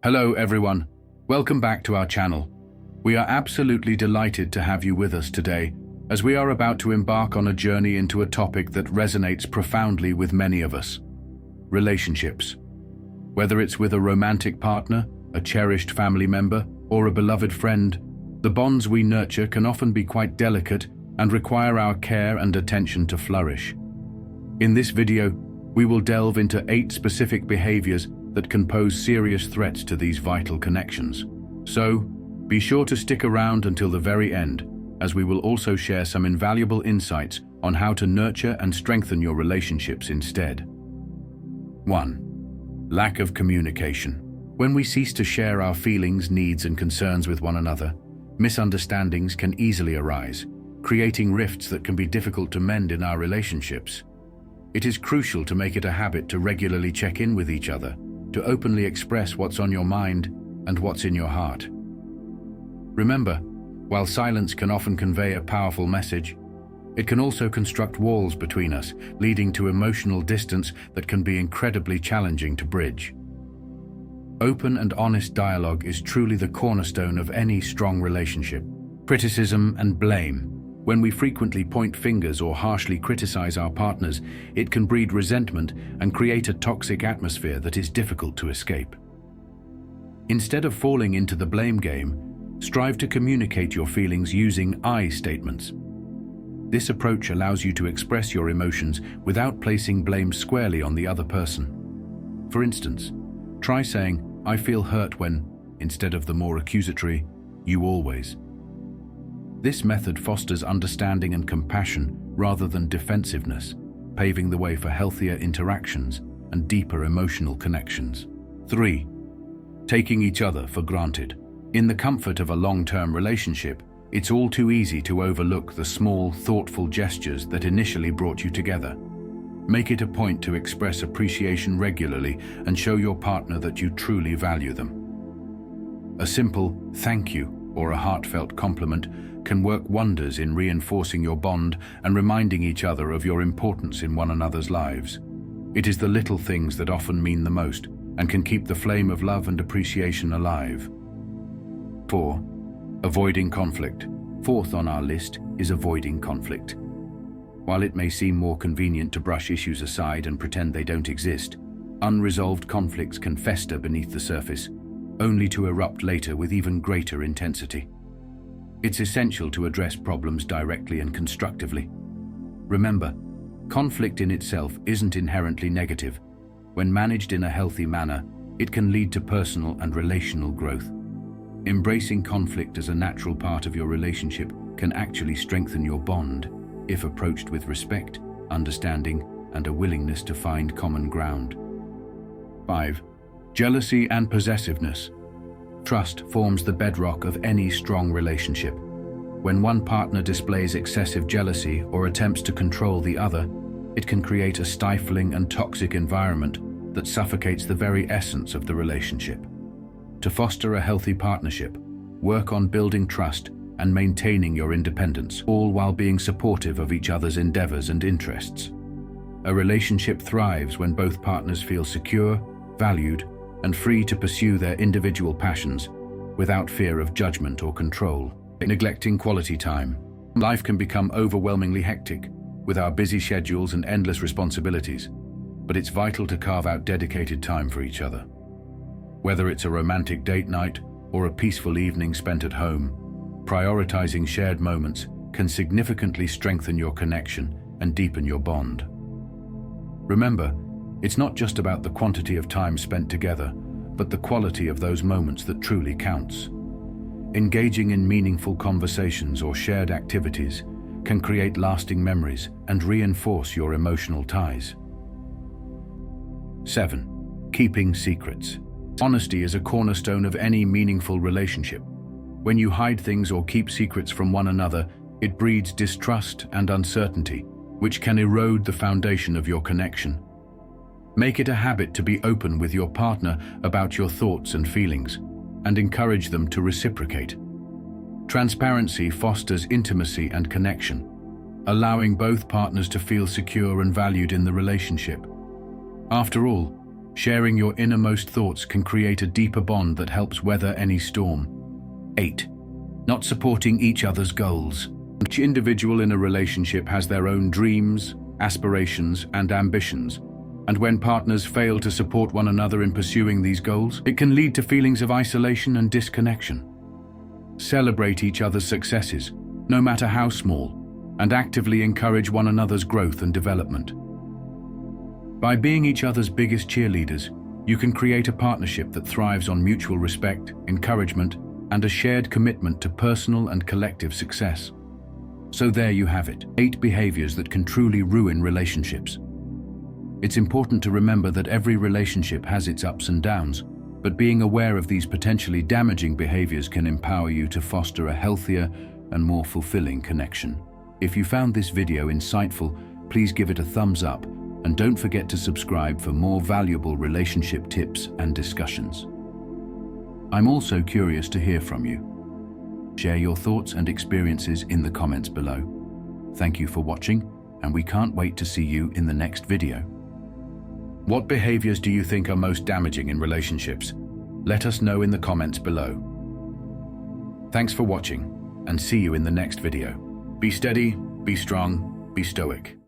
Hello everyone, welcome back to our channel. We are absolutely delighted to have you with us today, as we are about to embark on a journey into a topic that resonates profoundly with many of us: relationships. Whether it's with a romantic partner, a cherished family member, or a beloved friend, the bonds we nurture can often be quite delicate and require our care and attention to flourish. In this video, we will delve into 8 specific behaviors that can pose serious threats to these vital connections. So, be sure to stick around until the very end, as we will also share some invaluable insights on how to nurture and strengthen your relationships instead. 1. Lack of communication. When we cease to share our feelings, needs, and concerns with one another, misunderstandings can easily arise, creating rifts that can be difficult to mend in our relationships. It is crucial to make it a habit to regularly check in with each other, to openly express what's on your mind and what's in your heart. Remember, while silence can often convey a powerful message, it can also construct walls between us, leading to emotional distance that can be incredibly challenging to bridge. Open and honest dialogue is truly the cornerstone of any strong relationship. Criticism and blame. When we frequently point fingers or harshly criticize our partners, it can breed resentment and create a toxic atmosphere that is difficult to escape. Instead of falling into the blame game, strive to communicate your feelings using I statements. This approach allows you to express your emotions without placing blame squarely on the other person. For instance, try saying, "I feel hurt when," instead of the more accusatory, "you always." This method fosters understanding and compassion rather than defensiveness, paving the way for healthier interactions and deeper emotional connections. 3. Taking each other for granted. In the comfort of a long-term relationship, it's all too easy to overlook the small, thoughtful gestures that initially brought you together. Make it a point to express appreciation regularly and show your partner that you truly value them. A simple "thank you" or a heartfelt compliment can work wonders in reinforcing your bond and reminding each other of your importance in one another's lives. It is the little things that often mean the most and can keep the flame of love and appreciation alive. 4. Avoiding conflict. Fourth on our list is avoiding conflict. While it may seem more convenient to brush issues aside and pretend they don't exist, unresolved conflicts can fester beneath the surface, only to erupt later with even greater intensity. It's essential to address problems directly and constructively. Remember, conflict in itself isn't inherently negative. When managed in a healthy manner, it can lead to personal and relational growth. Embracing conflict as a natural part of your relationship can actually strengthen your bond if approached with respect, understanding, and a willingness to find common ground. 5. Jealousy and possessiveness. Trust forms the bedrock of any strong relationship. When one partner displays excessive jealousy or attempts to control the other, it can create a stifling and toxic environment that suffocates the very essence of the relationship. To foster a healthy partnership, work on building trust and maintaining your independence, all while being supportive of each other's endeavors and interests. A relationship thrives when both partners feel secure, valued, and free to pursue their individual passions without fear of judgment or control. Neglecting quality time. Life can become overwhelmingly hectic with our busy schedules and endless responsibilities, but it's vital to carve out dedicated time for each other. Whether it's a romantic date night or a peaceful evening spent at home, prioritizing shared moments can significantly strengthen your connection and deepen your bond. Remember, it's not just about the quantity of time spent together, but the quality of those moments that truly counts. Engaging in meaningful conversations or shared activities can create lasting memories and reinforce your emotional ties. 7. Keeping secrets. Honesty is a cornerstone of any meaningful relationship. When you hide things or keep secrets from one another, it breeds distrust and uncertainty, which can erode the foundation of your connection. Make it a habit to be open with your partner about your thoughts and feelings, and encourage them to reciprocate. Transparency fosters intimacy and connection, allowing both partners to feel secure and valued in the relationship. After all, Sharing your innermost thoughts can create a deeper bond that helps weather any storm. 8. Not supporting each other's goals. Each individual in a relationship has their own dreams, aspirations, and ambitions, and when partners fail to support one another in pursuing these goals, it can lead to feelings of isolation and disconnection. Celebrate each other's successes, no matter how small, and actively encourage one another's growth and development. By being each other's biggest cheerleaders, you can create a partnership that thrives on mutual respect, encouragement, and a shared commitment to personal and collective success. So there you have it, 8 behaviors that can truly ruin relationships. It's important to remember that every relationship has its ups and downs, but being aware of these potentially damaging behaviors can empower you to foster a healthier and more fulfilling connection. If you found this video insightful, please give it a thumbs up, and don't forget to subscribe for more valuable relationship tips and discussions. I'm also curious to hear from you. Share your thoughts and experiences in the comments below. Thank you for watching, and we can't wait to see you in the next video. What behaviors do you think are most damaging in relationships? Let us know in the comments below. Thanks for watching, and see you in the next video. Be steady, be strong, be stoic.